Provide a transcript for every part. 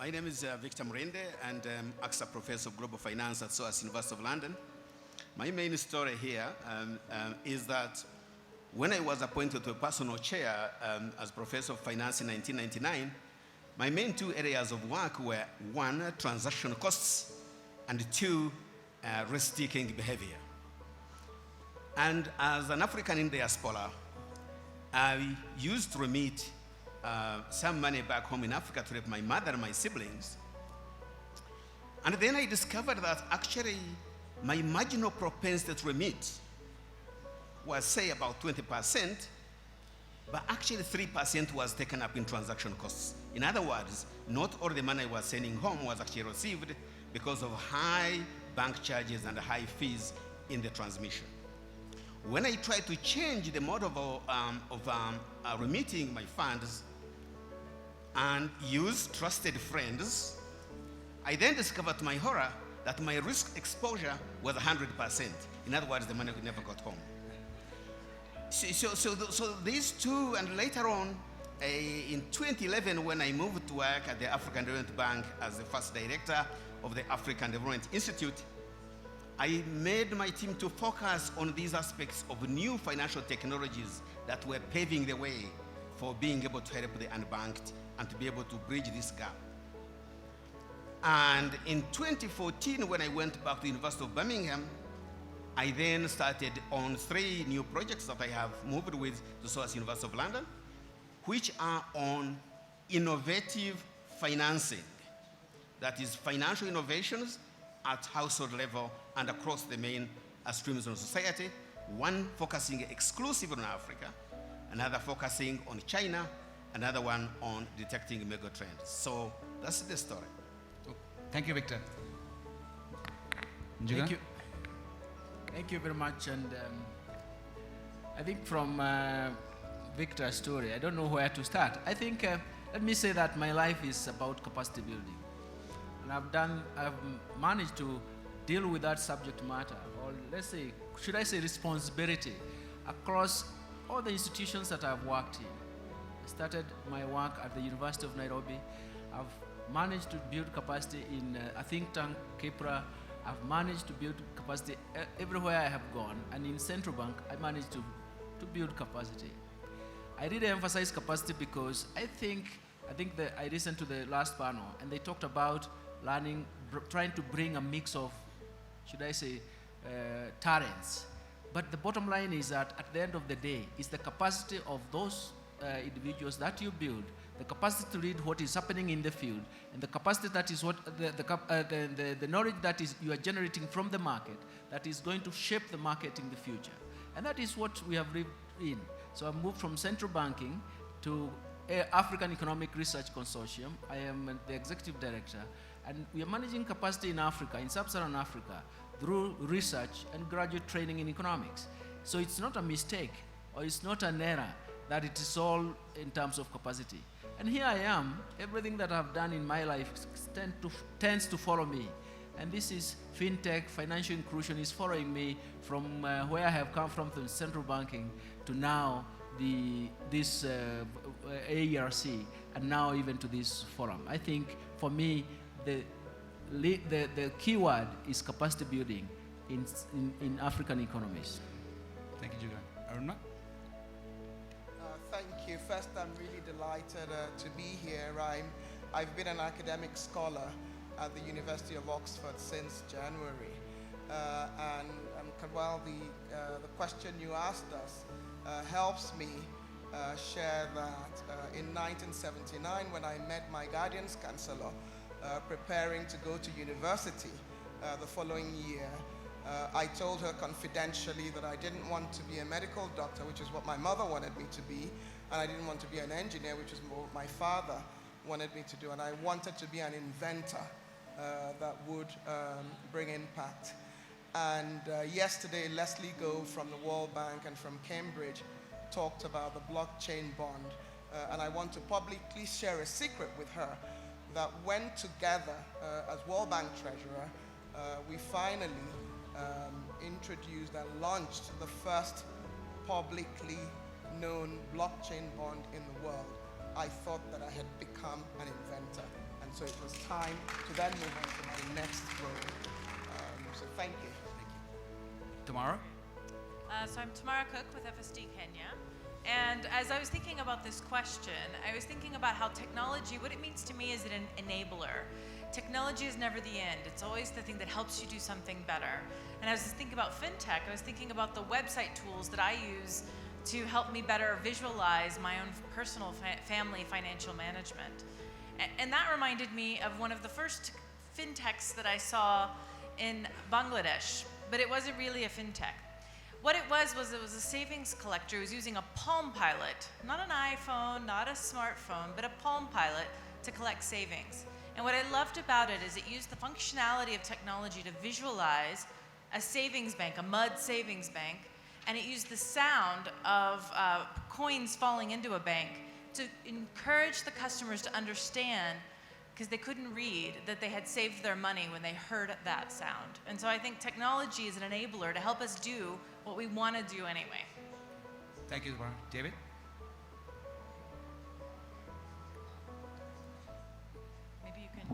My name is Victor Murende, and AXA Professor of Global Finance at SOAS University of London. My main story here is that when I was appointed to a personal chair as Professor of Finance in 1999, my main two areas of work were one, transaction costs, and two, risk-taking behavior. And as an African in diaspora, I used to remit some money back home in Africa to help my mother and my siblings. And then I discovered that actually my marginal propensity to remit was, say, about 20%, but actually 3% was taken up in transaction costs. In other words, not all the money I was sending home was actually received because of high bank charges and high fees in the transmission. When I tried to change the mode of remitting my funds and use trusted friends, I then discovered to my horror that my risk exposure was 100%. In other words, the money never got home. So these two, and later on, in 2011, when I moved to work at the African Development Bank as the first director of the African Development Institute, I made my team to focus on these aspects of new financial technologies that were paving the way for being able to help the unbanked and to be able to bridge this gap. And in 2014, when I went back to the University of Birmingham, I then started on 3 new projects that I have moved with the SOAS University of London, which are on innovative financing. That is financial innovations at household level and across the main streams of society, one focusing exclusively on Africa, another focusing on China, another one on detecting mega trends. So that's the story. Thank you, Victor. Thank you. Thank you very much. And I think from Victor's story, I don't know where to start. I think, let me say that my life is about capacity building. And I've managed to deal with that subject matter, or let's say, should I say responsibility, across all the institutions that I've worked in. I started my work at the University of Nairobi. I've managed to build capacity in a think tank, KIPRA. I've managed to build capacity everywhere I have gone. And in Central Bank, I managed to build capacity. I really emphasize capacity because I think that I listened to the last panel, and they talked about learning, trying to bring a mix of, should I say, talents. But the bottom line is that at the end of the day, it's the capacity of those individuals that you build, the capacity to read what is happening in the field, and the capacity that is what the knowledge that is you are generating from the market that is going to shape the market in the future. And that is what we have lived in. So I moved from central banking to African Economic Research Consortium. I am the executive director, and we are managing capacity in Africa, in sub-Saharan Africa, through research and graduate training in economics. So it's not a mistake, or it's not an error that it is all in terms of capacity. And here I am, everything that I've done in my life tends to follow me. And this is fintech, financial inclusion is following me from where I have come from central banking to now this AERC, and now even to this forum. I think for me, the key word is capacity building in African economies. Thank you, Julian. Aruna? Thank you. First, I'm really delighted to be here. I've been an academic scholar at the University of Oxford since January. And while the question you asked us helps me share that in 1979, when I met my guidance counselor, preparing to go to university the following year, I told her confidentially that I didn't want to be a medical doctor, which is what my mother wanted me to be, and I didn't want to be an engineer, which is what my father wanted me to do, and I wanted to be an inventor that would bring impact. And yesterday, Leslie Go from the World Bank and from Cambridge talked about the blockchain bond, and I want to publicly share a secret with her that when together as World Bank Treasurer, we finally introduced and launched the first publicly known blockchain bond in the world. I thought that I had become an inventor, and And so it was time to then move on to my next role. So thank you. Tamara? So I'm Tamara Cook with FSD Kenya. And as I was thinking about this question, I was thinking about how technology, what it means to me is an enabler. Technology is never the end. It's always the thing that helps you do something better. And as I was thinking about fintech, I was thinking about the website tools that I use to help me better visualize my own personal family financial management. And that reminded me of one of the first fintechs that I saw in Bangladesh, but it wasn't really a fintech. What it was a savings collector who was using a Palm Pilot, not an iPhone, not a smartphone, but a Palm Pilot to collect savings. And what I loved about it is it used the functionality of technology to visualize a savings bank, a mud savings bank, and it used the sound of coins falling into a bank to encourage the customers to understand, because they couldn't read, that they had saved their money when they heard that sound. And so I think technology is an enabler to help us do what we want to do anyway. Thank you, Tamara. David? Maybe you can,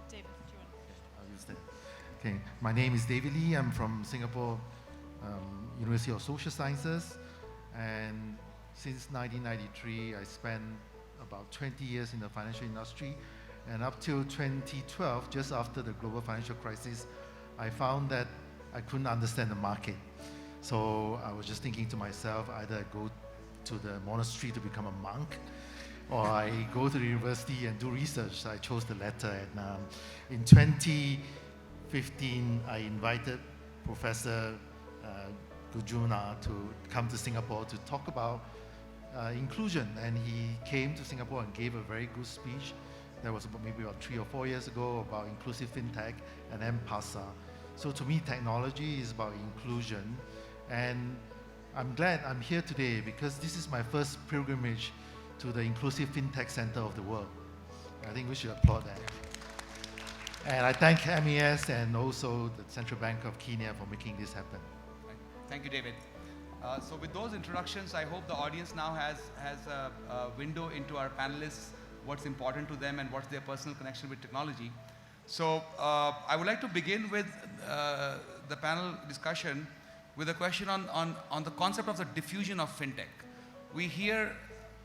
David, do you want I'll use that. Okay, my name is David Lee. I'm from Singapore University of Social Sciences, and since 1993, I spent about 20 years in the financial industry, and up till 2012, just after the global financial crisis, I found that I couldn't understand the market. So I was just thinking to myself, either I go to the monastery to become a monk, or I go to the university and do research. So I chose the latter, and in 2015, I invited Professor Gujuna to come to Singapore to talk about inclusion, and he came to Singapore and gave a very good speech. That was maybe about 3 or 4 years ago, about inclusive fintech and M-Pasa. So to me, technology is about inclusion, and I'm glad I'm here today because this is my first pilgrimage to the Inclusive Fintech Center of the world. I think we should applaud that. And I thank MES and also the Central Bank of Kenya for making this happen. Thank you, David. So with those introductions, I hope the audience now has a window into our panelists, what's important to them and what's their personal connection with technology. So I would like to begin with the panel discussion with a question on the concept of the diffusion of fintech. We hear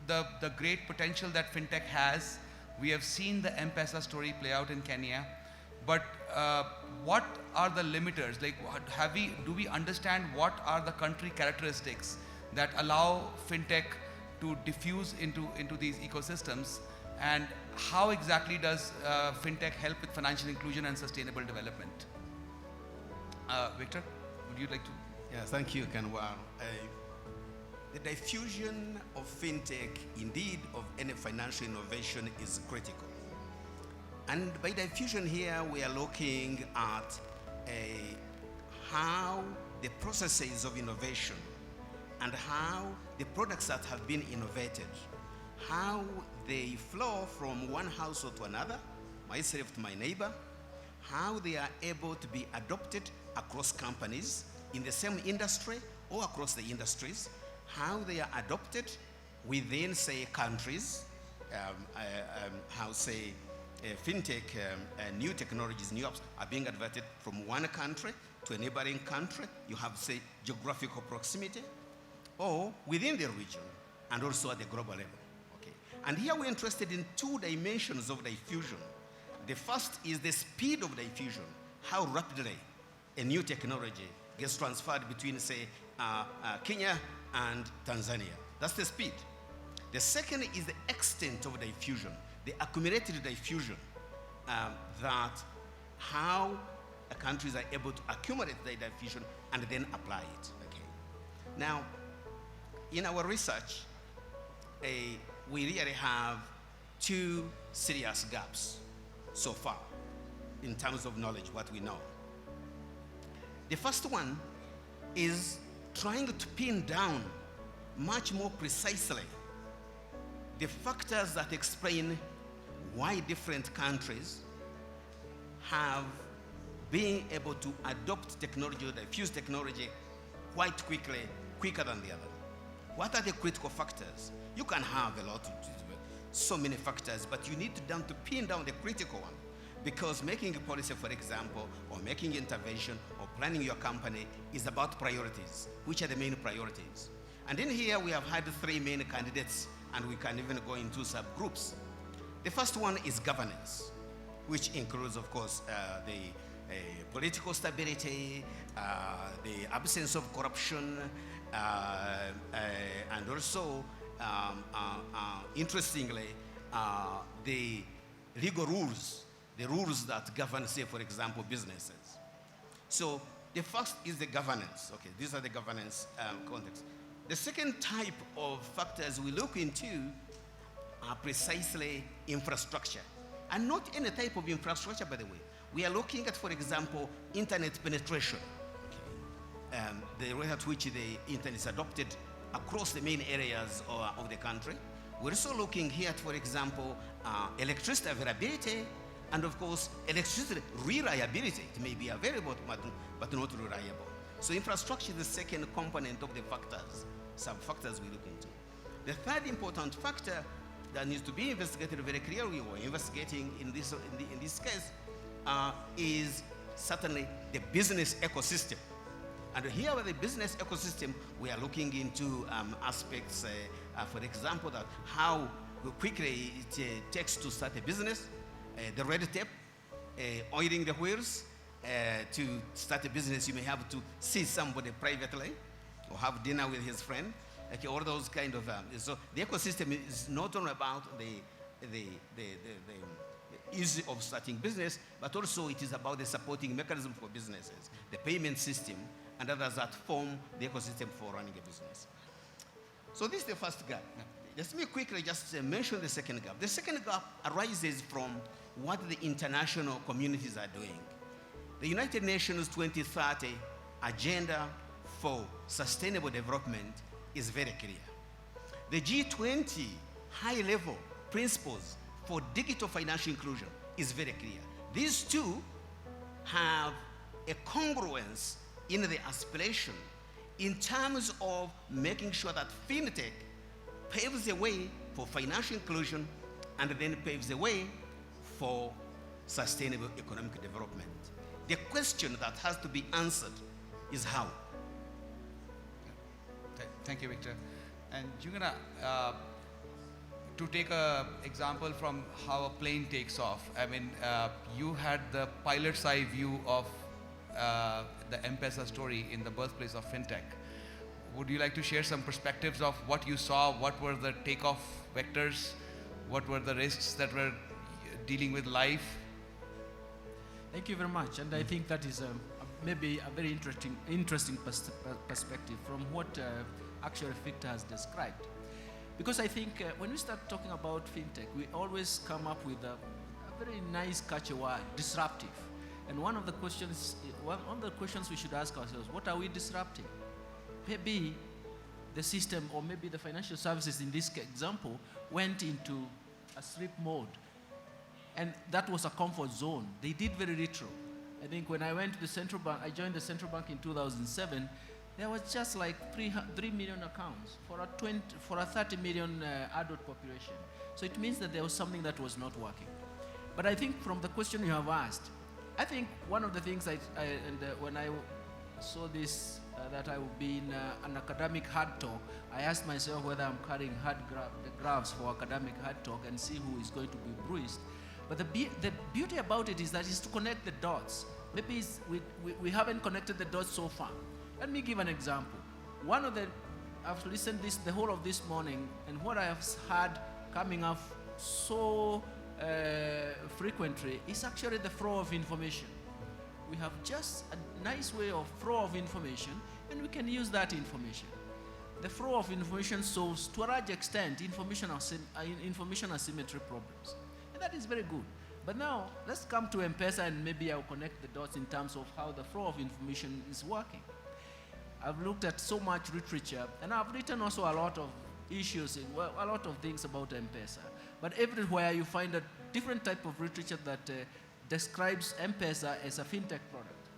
the great potential that fintech has. We have seen the M-Pesa story play out in Kenya. But what are the limiters? Like, do we understand what are the country characteristics that allow fintech to diffuse into these ecosystems? And how exactly does fintech help with financial inclusion and sustainable development? Victor, would you like to? Yeah, thank you, Kanwar. The diffusion of fintech, indeed of any financial innovation, is critical. And by diffusion here, we are looking at how the processes of innovation and how the products that have been innovated, how they flow from one household to another, myself to my neighbor, how they are able to be adopted across companies in the same industry or across the industries, how they are adopted within, say, countries, how, say, fintech, new technologies, new apps are being adverted from one country to a neighboring country. You have, say, geographical proximity, or within the region, and also at the global level. Okay. And here we're interested in 2 dimensions of diffusion. The first is the speed of diffusion, how rapidly a new technology gets transferred between, say, Kenya and Tanzania. That's the speed. The second is the extent of diffusion, the accumulated diffusion, that how countries are able to accumulate the diffusion and then apply it. Okay. Now, in our research, we really have 2 serious gaps so far in terms of knowledge, what we know. The first one is trying to pin down much more precisely the factors that explain why different countries have been able to adopt technology or diffuse technology quite quickly, quicker than the other. What are the critical factors? You can have a lot of so many factors, but you need to pin down the critical one. Because making a policy, for example, or making intervention or planning your company is about priorities. Which are the main priorities? And in here we have had 3 main candidates, and we can even go into subgroups. The first one is governance, which includes, of course, the political stability, the absence of corruption, and also, interestingly, the legal rules, the rules that govern, say, for example, businesses. So the first is the governance. Okay, these are the governance context. The second type of factors we look into are precisely infrastructure. And not any type of infrastructure, by the way. We are looking at, for example, internet penetration. Okay. The rate at which the internet is adopted across the main areas of the country. We're also looking here at, for example, electricity availability, and of course, electricity reliability. It may be available, but not reliable. So infrastructure is the second component of the factors, sub-factors we look into. The third important factor that needs to be investigated very clearly, or investigating in this case, is certainly the business ecosystem. And here with the business ecosystem, we are looking into aspects, for example, that how quickly it takes to start a business, the red tape, oiling the wheels. To start a business, you may have to see somebody privately or have dinner with his friend. Okay, all those kind of, so the ecosystem is not only about the ease of starting business, but also it is about the supporting mechanism for businesses, the payment system, and others that form the ecosystem for running a business. So this is the first gap. Let me quickly just mention the second gap. The second gap arises from what the international communities are doing. The United Nations 2030 Agenda for Sustainable Development is very clear. The G20 high-level principles for digital financial inclusion is very clear. These two have a congruence in the aspiration in terms of making sure that fintech paves the way for financial inclusion and then paves the way for sustainable economic development. The question that has to be answered is how. Thank you, Victor. And you're gonna, to take an example from how a plane takes off, I mean, you had the pilot's eye view of the M-Pesa story in the birthplace of fintech. Would you like to share some perspectives of what you saw? What were the takeoff vectors? What were the risks that were dealing with life? Thank you very much. And I think that is maybe a very interesting perspective from what actually Victor has described. Because I think when we start talking about fintech, we always come up with a very nice catchy word, disruptive. And one of the questions we should ask ourselves, what are we disrupting? Maybe the system, or maybe the financial services in this example, went into a sleep mode. And that was a comfort zone. They did very little. I think when I went to the central bank, I joined the central bank in 2007, there was just like 3 million accounts for a 30 million adult population. So it means that there was something that was not working. But I think from the question you have asked, I think one of the things when I saw this, that I would be in an academic hard talk, I asked myself whether I'm carrying the graphs for academic hard talk and see who is going to be bruised. But the beauty about it is that it's to connect the dots. Maybe we haven't connected the dots so far. Let me give an example. I've listened the whole of this morning, and what I have heard coming up so frequently is actually the flow of information. We have just a nice way of flow of information, and we can use that information. The flow of information solves, to a large extent, information asymmetry problems. And that is very good. But now, let's come to M-Pesa, and maybe I'll connect the dots in terms of how the flow of information is working. I've looked at so much literature, and I've written also a lot of issues, a lot of things about M-Pesa. But everywhere you find a different type of literature that describes M-Pesa as a fintech product.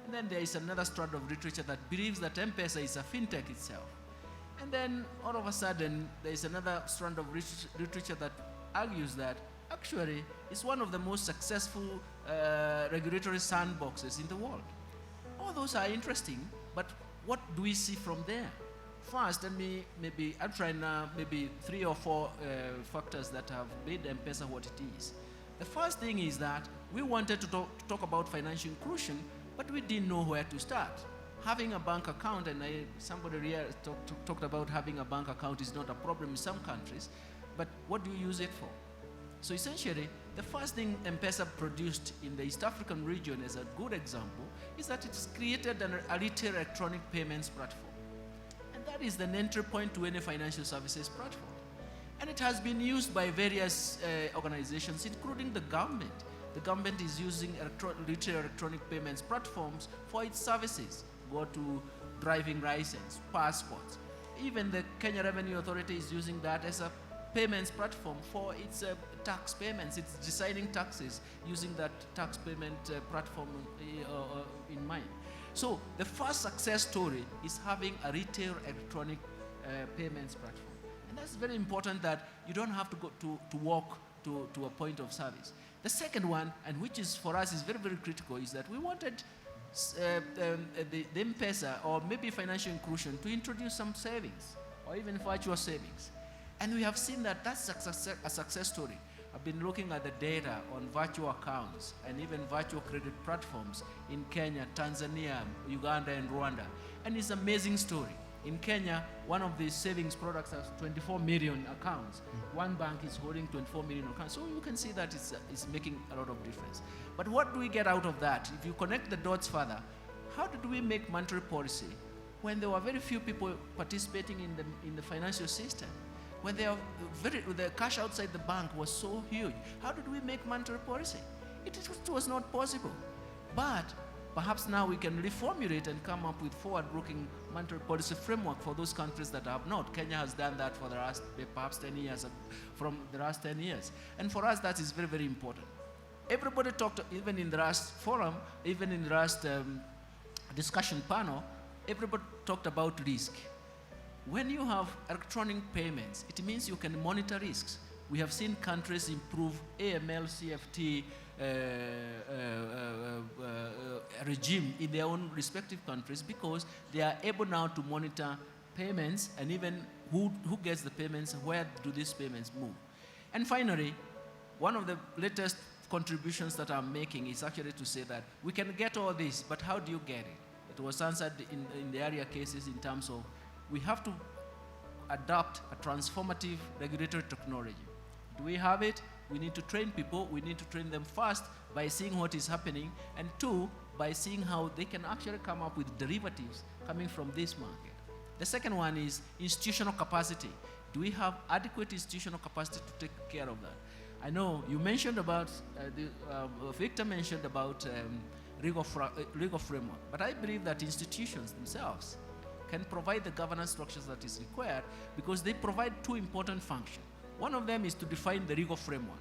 And then there is another strand of literature that believes that M-Pesa is a fintech itself. And then all of a sudden, there is another strand of literature that argues that actually it's one of the most successful regulatory sandboxes in the world. All those are interesting, but what do we see from there? First, let me maybe outline maybe 3 or 4 factors that have made M-Pesa what it is. The first thing is that we wanted to talk about financial inclusion, but we didn't know where to start. Having a bank account, and somebody here talked about having a bank account is not a problem in some countries, but what do you use it for? So essentially, the first thing M-Pesa produced in the East African region as a good example is that it's created a retail electronic payments platform. And that is the entry point to any financial services platform. And it has been used by various organizations, including the government. The government is using retail electronic payments platforms for its services. Go to driving license, passports. Even the Kenya Revenue Authority is using that as a payments platform for its tax payments. It's deciding taxes using that tax payment platform in mind. So the first success story is having a retail electronic payments platform. And that's very important that you don't have to go to walk to a point of service. The second one, and which is for us is very, very critical, is that we wanted the M-Pesa or maybe financial inclusion to introduce some savings or even virtual savings. And we have seen that that's a success story. I've been looking at the data on virtual accounts and even virtual credit platforms in Kenya, Tanzania, Uganda, and Rwanda. And it's an amazing story. In Kenya, one of the savings products has 24 million accounts. One bank is holding 24 million accounts. So you can see that it's making a lot of difference. But what do we get out of that? If you connect the dots further, how did we make monetary policy when there were very few people participating in the financial system? When the cash outside the bank was so huge, how did we make monetary policy? It was not possible. But perhaps now we can reformulate and come up with forward-looking monetary policy framework for those countries that have not. Kenya has done that for the last perhaps 10 years, from the last 10 years. And for us, that is very, very important. Everybody talked, even in the last forum, even in the last discussion panel, everybody talked about risk. When you have electronic payments, it means you can monitor risks. We have seen countries improve AML, CFT regime in their own respective countries because they are able now to monitor payments and even who gets the payments, where do these payments move. And finally, one of the latest contributions that I'm making is actually to say that we can get all this, but how do you get it? It was answered in the earlier cases in terms of we have to adopt a transformative regulatory technology. Do we have it? We need to train people. We need to train them first by seeing what is happening, and 2, by seeing how they can actually come up with derivatives coming from this market. The second one is institutional capacity. Do we have adequate institutional capacity to take care of that? I know you mentioned about, Victor mentioned about legal framework, but I believe that institutions themselves can provide the governance structures that is required because they provide 2 important functions. One of them is to define the legal framework.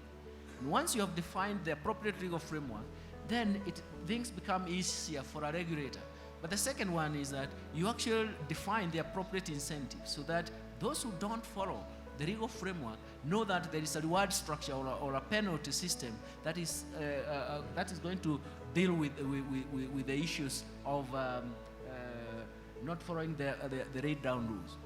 And once you have defined the appropriate legal framework, then things become easier for a regulator. But the second one is that you actually define the appropriate incentives so that those who don't follow the legal framework know that there is a reward structure or a penalty system that is going to deal with the issues of not following the laid-down rules.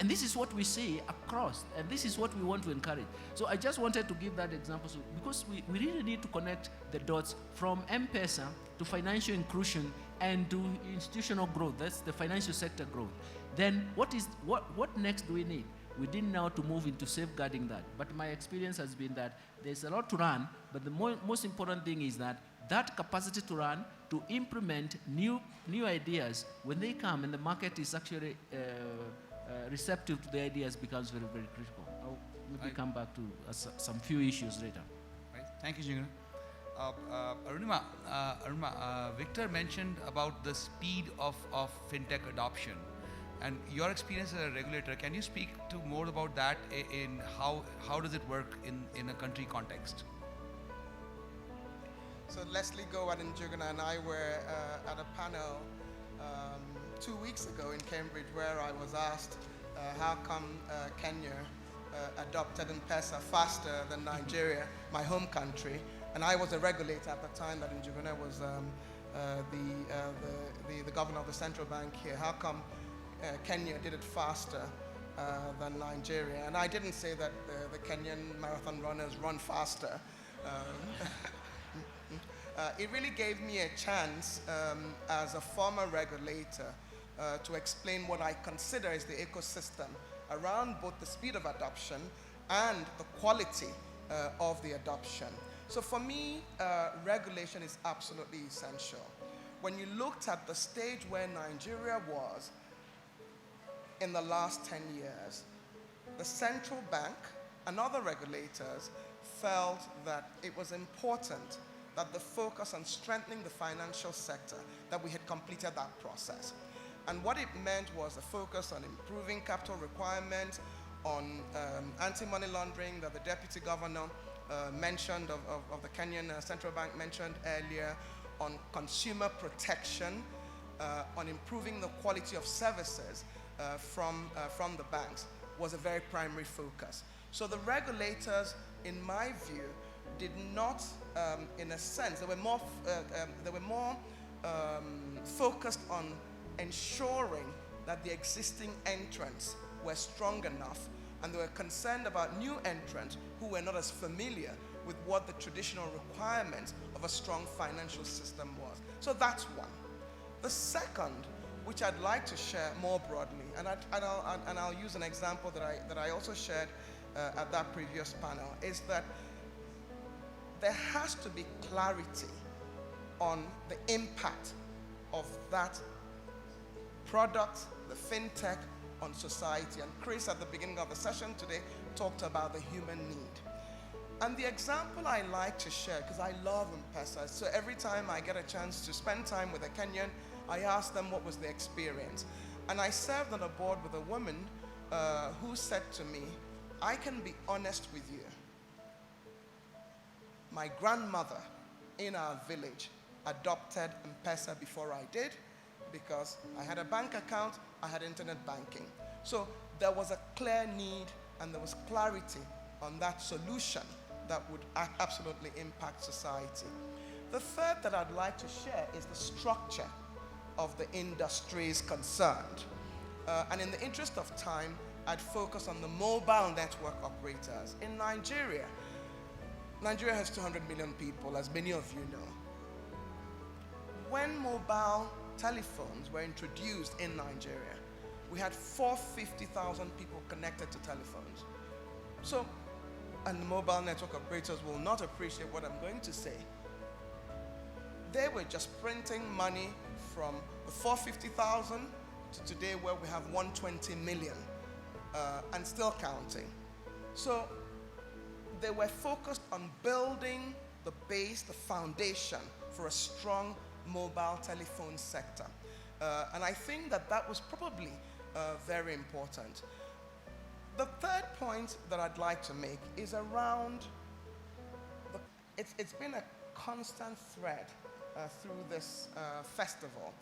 And this is what we see across, and this is what we want to encourage. So I just wanted to give that example because we really need to connect the dots from M-Pesa to financial inclusion and to institutional growth. That's the financial sector growth. Then what next do we need? We didn't know to move into safeguarding that. But my experience has been that there's a lot to run, but the most important thing is that capacity to run, to implement new ideas when they come and the market is actually receptive to the ideas becomes very, very critical. I'll maybe come back to some few issues later. Right. Thank you, Jingana. Arunima, Victor mentioned about the speed of fintech adoption. And your experience as a regulator, can you speak to more about that in how does it work in a country context? So Leslie Goward and Jugana and I were at a panel 2 weeks ago in Cambridge where I was asked how come Kenya adopted M-Pesa faster than Nigeria, my home country. And I was a regulator at the time that Njuguna was the governor of the central bank here. How come Kenya did it faster than Nigeria? And I didn't say that the Kenyan marathon runners run faster. It really gave me a chance as a former regulator to explain what I consider is the ecosystem around both the speed of adoption and the quality of the adoption. So for me, regulation is absolutely essential. When you looked at the stage where Nigeria was in the last 10 years, the central bank and other regulators felt that it was important that the focus on strengthening the financial sector, that we had completed that process. And what it meant was a focus on improving capital requirements, on anti-money laundering that the deputy governor mentioned, of the Kenyan Central Bank mentioned earlier, on consumer protection, on improving the quality of services from the banks was a very primary focus. So the regulators, in my view, did not, in a sense, they were more focused on ensuring that the existing entrants were strong enough, and they were concerned about new entrants who were not as familiar with what the traditional requirements of a strong financial system was. So that's one. The second, which I'd like to share more broadly, and I'll use an example that I also shared at that previous panel, is that there has to be clarity on the impact of that product, the fintech, on society. And Chris, at the beginning of the session today, talked about the human need. And the example I like to share, because I love M-Pesa, so every time I get a chance to spend time with a Kenyan, I ask them what was their experience. And I served on a board with a woman who said to me, I can be honest with you. My grandmother in our village adopted M-Pesa before I did, because I had a bank account, I had internet banking. So there was a clear need and there was clarity on that solution that would absolutely impact society. The third that I'd like to share is the structure of the industries concerned. And in the interest of time, I'd focus on the mobile network operators. In Nigeria, Nigeria has 200 million people, as many of you know. When mobile telephones were introduced in Nigeria, we had 450,000 people connected to telephones. So, and the mobile network operators will not appreciate what I'm going to say. They were just printing money from the 450,000 to today, where we have 120 million and still counting. So they were focused on building the base, the foundation for a strong mobile telephone sector. And I think that that was probably very important. The third point that I'd like to make is around, it's been a constant thread through this festival,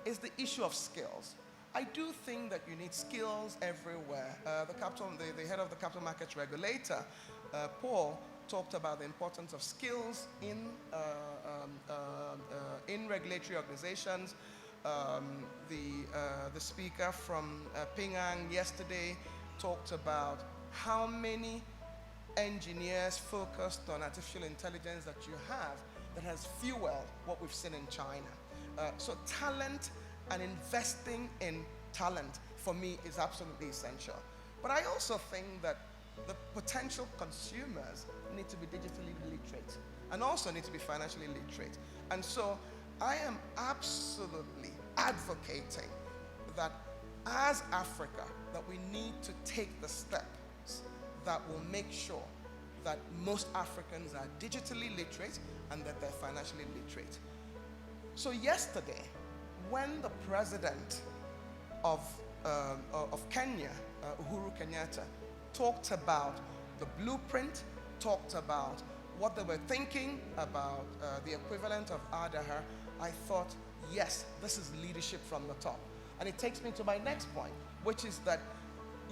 is the issue of skills. I do think that you need skills everywhere. The head of the capital markets regulator, Paul, talked about the importance of skills in regulatory organizations. The speaker from Ping An yesterday talked about how many engineers focused on artificial intelligence that you have that has fueled what we've seen in China. So talent and investing in talent, for me, is absolutely essential. But I also think that the potential consumers need to be digitally literate and also need to be financially literate. And so I am absolutely advocating that as Africa, that we need to take the steps that will make sure that most Africans are digitally literate and that they're financially literate. So yesterday, when the president of Kenya, Uhuru Kenyatta, talked about the blueprint, talked about what they were thinking about the equivalent of Adaha, I thought, yes, this is leadership from the top. And it takes me to my next point, which is that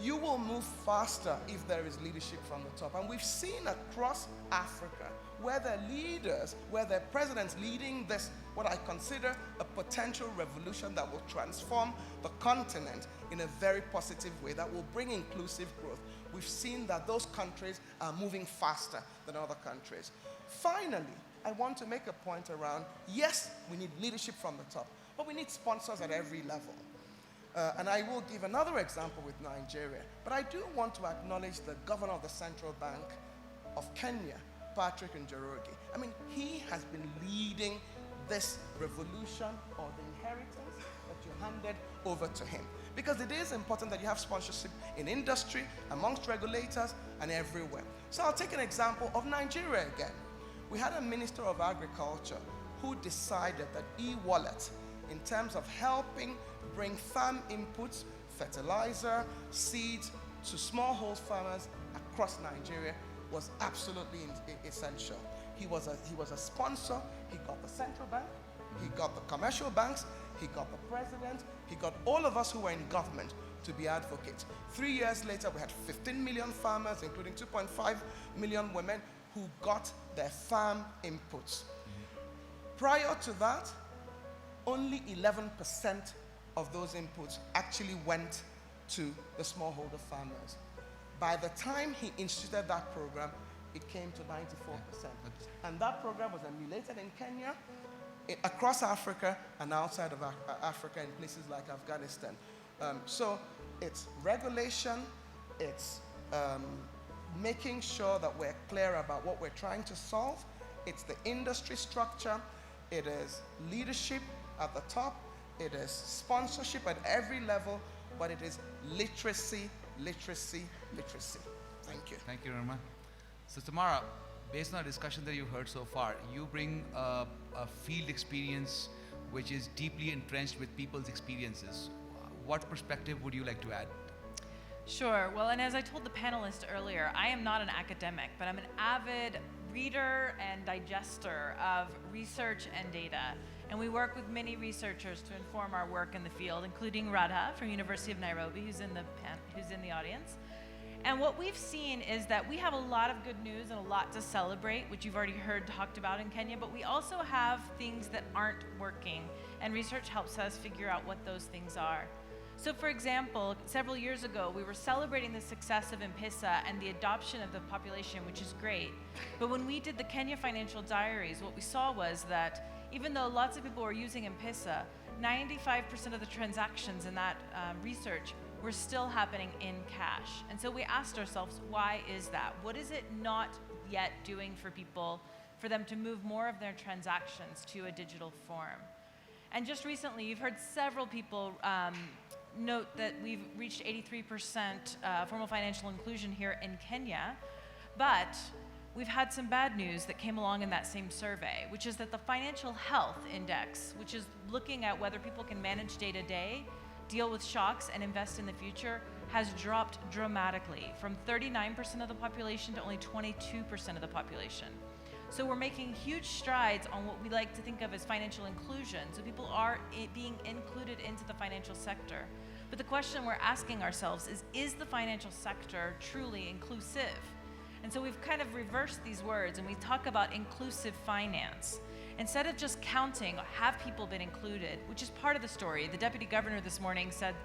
You will move faster if there is leadership from the top. And we've seen across Africa where there are leaders, where there are presidents leading this, what I consider a potential revolution that will transform the continent in a very positive way, that will bring inclusive growth. We've seen that those countries are moving faster than other countries. Finally, I want to make a point around, yes, we need leadership from the top, but we need sponsors at every level. And I will give another example with Nigeria. But I do want to acknowledge the governor of the Central Bank of Kenya, Patrick Njoroge. I mean, he has been leading this revolution or the inheritance that you handed over to him. Because it is important that you have sponsorship in industry, amongst regulators, and everywhere. So I'll take an example of Nigeria again. We had a Minister of Agriculture who decided that e-wallet, in terms of helping bring farm inputs, fertilizer, seeds to smallholder farmers across Nigeria, was absolutely essential. He was a sponsor. He got the central bank, he got the commercial banks, he got the president, he got all of us who were in government to be advocates. 3 years later, we had 15 million farmers, including 2.5 million women, who got their farm inputs. Prior to that, only 11% of those inputs actually went to the smallholder farmers. By the time he instituted that program, it came to 94%. And that program was emulated in Kenya, across Africa, and outside of Africa in places like Afghanistan. So it's regulation, it's making sure that we're clear about what we're trying to solve, it's the industry structure, it is leadership at the top, it is sponsorship at every level, but it is literacy, literacy, literacy. Thank you. Thank you, Rama. So Tamara, based on the discussion that you've heard so far, you bring a field experience which is deeply entrenched with people's experiences. What perspective would you like to add? Sure. Well, and as I told the panelists earlier, I am not an academic, but I'm an avid reader and digester of research and data. And we work with many researchers to inform our work in the field, including Radha from University of Nairobi, who's in the audience. And what we've seen is that we have a lot of good news and a lot to celebrate, which you've already heard talked about in Kenya, but we also have things that aren't working, and research helps us figure out what those things are. So for example, several years ago, we were celebrating the success of M-Pesa and the adoption of the population, which is great. But when we did the Kenya Financial Diaries, what we saw was that even though lots of people were using M-Pesa, 95% of the transactions in that research were still happening in cash. And so we asked ourselves, why is that? What is it not yet doing for people for them to move more of their transactions to a digital form? And just recently, you've heard several people note that we've reached 83% formal financial inclusion here in Kenya, but we've had some bad news that came along in that same survey, which is that the Financial Health Index, which is looking at whether people can manage day-to-day, deal with shocks, and invest in the future, has dropped dramatically from 39% of the population to only 22% of the population. So we're making huge strides on what we like to think of as financial inclusion. So people are being included into the financial sector. But the question we're asking ourselves is the financial sector truly inclusive? And so we've kind of reversed these words and we talk about inclusive finance. Instead of just counting, have people been included, which is part of the story. The deputy governor this morning said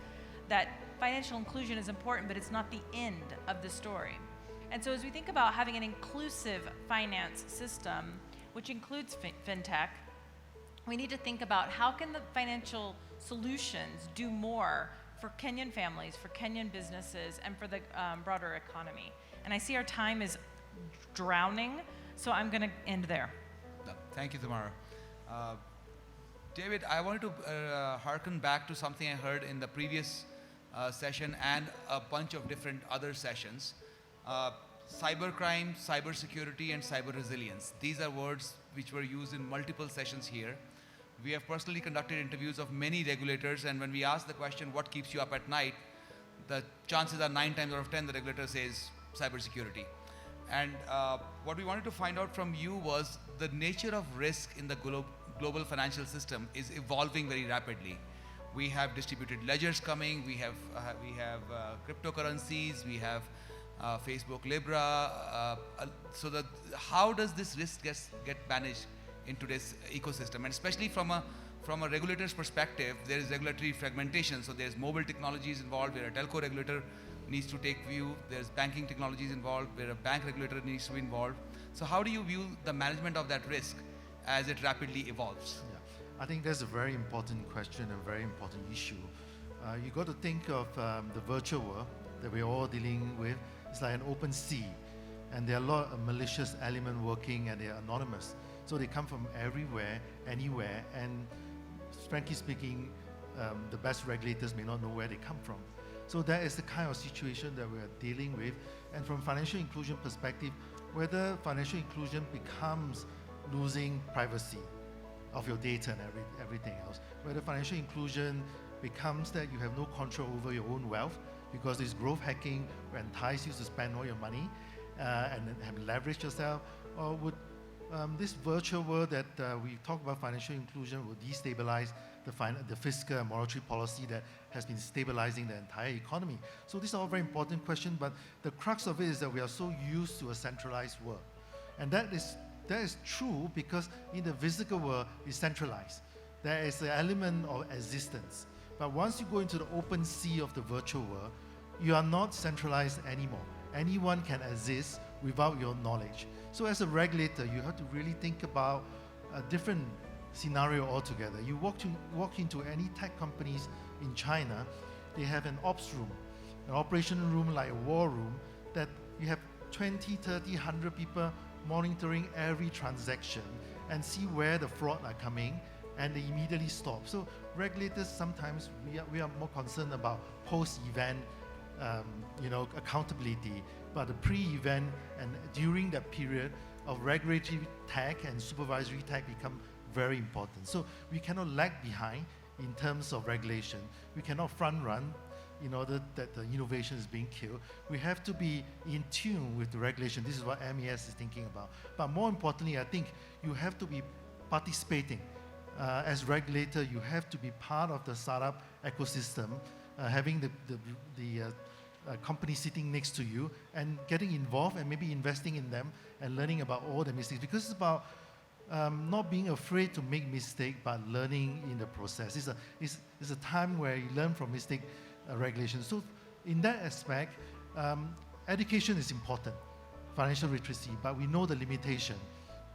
that financial inclusion is important, but it's not the end of the story. And so as we think about having an inclusive finance system, which includes fintech, we need to think about how can the financial solutions do more for Kenyan families, for Kenyan businesses, and for the broader economy. And I see our time is drowning, so I'm going to end there. Thank you, Tamara. David, I wanted to hearken back to something I heard in the previous session and a bunch of different other sessions. Cybercrime, cybersecurity, and cyber resilience. These are words which were used in multiple sessions here. We have personally conducted interviews of many regulators, and when we ask the question, what keeps you up at night, the chances are 9 times out of 10 the regulator says cybersecurity. And what we wanted to find out from you was the nature of risk in the global financial system is evolving very rapidly. We have distributed ledgers coming. We have cryptocurrencies. We have Facebook Libra. So that how does this risk get managed in today's ecosystem? And especially from a regulator's perspective, there is regulatory fragmentation. So there's mobile technologies involved where a telco regulator needs to take view. There's banking technologies involved where a bank regulator needs to be involved. So how do you view the management of that risk as it rapidly evolves? Yeah. I think that's a very important question and very important issue. You got to think of the virtual world that we're all dealing with. It's like an open sea, and there are a lot of malicious elements working, and they're anonymous. So they come from everywhere, anywhere, and frankly speaking, the best regulators may not know where they come from. So that is the kind of situation that we're dealing with. And from financial inclusion perspective, whether financial inclusion becomes losing privacy of your data and everything else, whether financial inclusion becomes that you have no control over your own wealth because this growth hacking will entice you to spend all your money and have leveraged yourself, or would this virtual world that we talk about financial inclusion will destabilize the fiscal and monetary policy that has been stabilizing the entire economy. So these are all very important questions, but the crux of it is that we are so used to a centralized world. And that is true because in the physical world, it's centralized. There is an element of existence. But once you go into the open sea of the virtual world, you are not centralized anymore. Anyone can exist without your knowledge. So as a regulator, you have to really think about a different scenario altogether. You walk into any tech companies in China, they have an ops room, an operation room like a war room, that you have 20, 30, 100 people monitoring every transaction and see where the fraud are coming, and they immediately stop. So regulators, sometimes we are more concerned about post-event accountability, but the pre-event and during that period of regulatory tech and supervisory tech become very important. So we cannot lag behind in terms of regulation. We cannot front run in order that the innovation is being killed. We have to be in tune with the regulation. This is what MES is thinking about. But more importantly, I think you have to be participating. As regulator, you have to be part of the startup ecosystem, having the company sitting next to you and getting involved and maybe investing in them and learning about all the mistakes. Because it's about not being afraid to make mistakes, but learning in the process. It's a time where you learn from mistake regulation. So in that aspect, education is important, financial literacy, but we know the limitation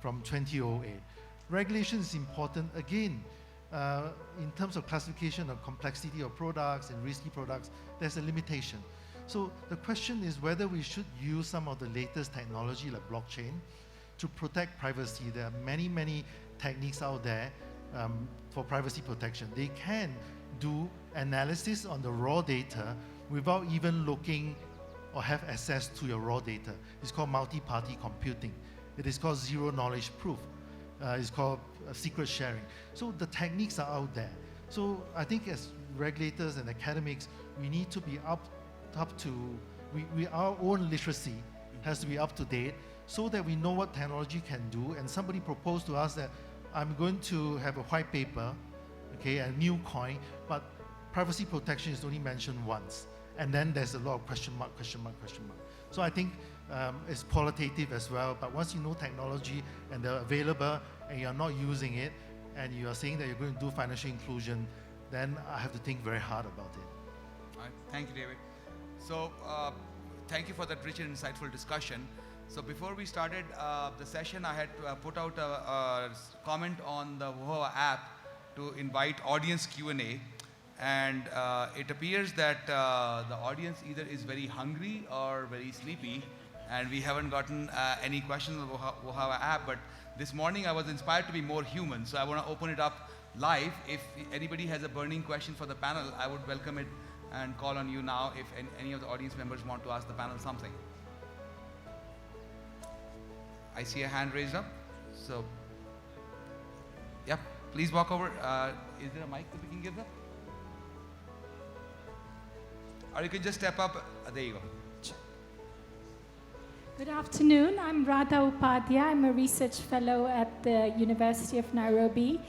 from 2008. Regulation is important, again, in terms of classification of complexity of products and risky products, there's a limitation. So the question is whether we should use some of the latest technology like blockchain to protect privacy. There are many, many techniques out there for privacy protection. They can do analysis on the raw data without even looking or have access to your raw data. It's called multi-party computing. It is called zero knowledge proof. It's called secret sharing. So the techniques are out there. So I think as regulators and academics, we need to be up to, our own literacy has to be up to date so that we know what technology can do. And somebody proposed to us that I'm going to have a white paper, okay, a new coin, but privacy protection is only mentioned once. And then there's a lot of question mark. So I think it's qualitative as well, but once you know technology and they're available and you're not using it, and you are saying that you're going to do financial inclusion, then I have to think very hard about it. All right. Thank you, David. So thank you for that rich and insightful discussion. So before we started the session, I had put out a comment on the WOHA app to invite audience Q&A. And it appears that the audience either is very hungry or very sleepy, and we haven't gotten any questions on the WOHA app. But this morning I was inspired to be more human, so I want to open it up live. If anybody has a burning question for the panel, I would welcome it and call on you now if any of the audience members want to ask the panel something. I see a hand raised up. So, yeah, please walk over. Is there a mic that we can give them? Or you can just step up. There you go. Good afternoon. I'm Radha Upadhyay. I'm a research fellow at the University of Nairobi.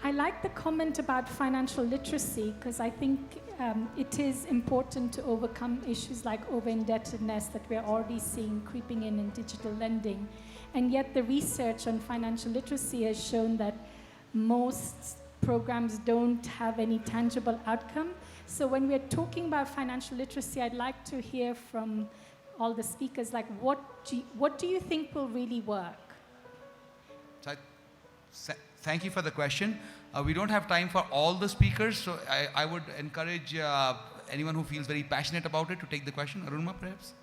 I like the comment about financial literacy because I think it is important to overcome issues like over-indebtedness that we're already seeing creeping in digital lending. And yet the research on financial literacy has shown that most programs don't have any tangible outcome. So when we're talking about financial literacy, I'd like to hear from all the speakers, like what do you think will really work? Thank you for the question. We don't have time for all the speakers, so I would encourage anyone who feels very passionate about it to take the question. Arunma, perhaps?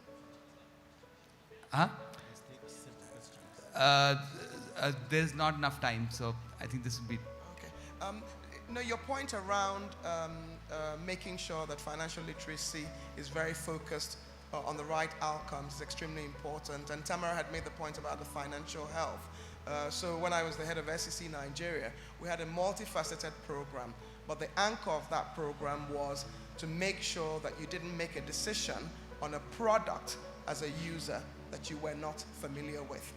There's not enough time, so I think this would be... Okay. Your point around making sure that financial literacy is very focused on the right outcomes is extremely important. And Tamara had made the point about the financial health. So when I was the head of SEC Nigeria, we had a multifaceted program, but the anchor of that program was to make sure that you didn't make a decision on a product as a user that you were not familiar with.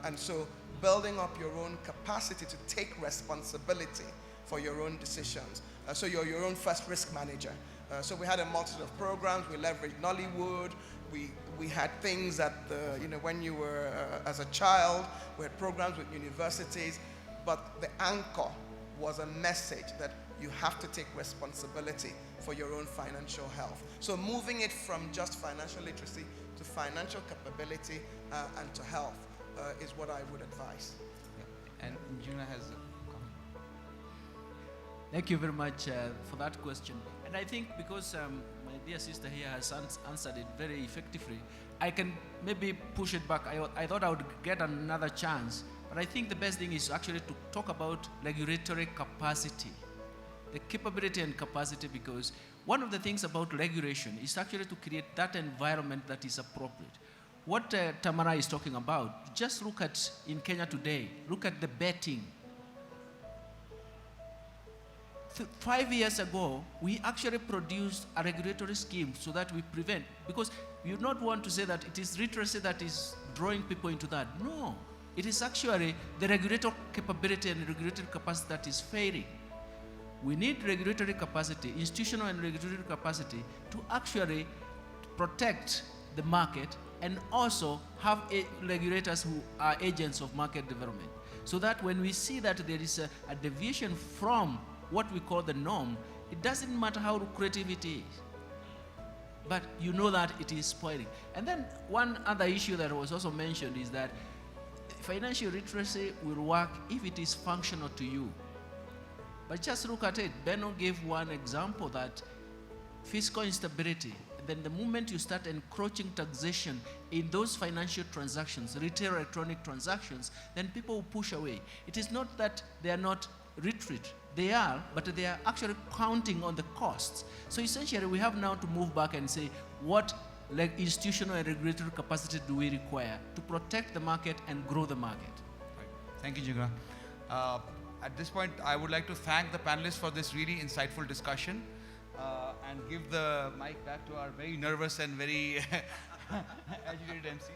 And so building up your own capacity to take responsibility for your own decisions. So you're your own first risk manager. So we had a multitude of programs. We leveraged Nollywood. We had things that, when you were as a child, we had programs with universities, but the anchor was a message that you have to take responsibility for your own financial health. So moving it from just financial literacy to financial capability and to health is what I would advise. Yeah. And Juna has a comment. Thank you very much for that question. And I think because my dear sister here has answered it very effectively, I can maybe push it back. I thought I would get another chance, but I think the best thing is actually to talk about regulatory capacity, the capability and capacity, because one of the things about regulation is actually to create that environment that is appropriate. What Tamara is talking about, just look at in Kenya today, look at the betting. 5 years ago, we actually produced a regulatory scheme so that we prevent, because you don't want to say that it is literacy that is drawing people into that. No, it is actually the regulatory capability and regulatory capacity that is failing. We need regulatory capacity, institutional and regulatory capacity, to actually protect the market and also have regulators who are agents of market development. So that when we see that there is a deviation from what we call the norm, it doesn't matter how lucrative it is, but you know that it is spoiling. And then one other issue that was also mentioned is that financial literacy will work if it is functional to you. But just look at it. Benno gave one example, that fiscal instability, then the moment you start encroaching taxation in those financial transactions, retail electronic transactions, then people will push away. It is not that they are not retreat. They are, but they are actually counting on the costs. So essentially, we have now to move back and say, what institutional and regulatory capacity do we require to protect the market and grow the market? Right. Thank you, Jigna. At this point, I would like to thank the panelists for this really insightful discussion and give the mic back to our very nervous and very agitated MC.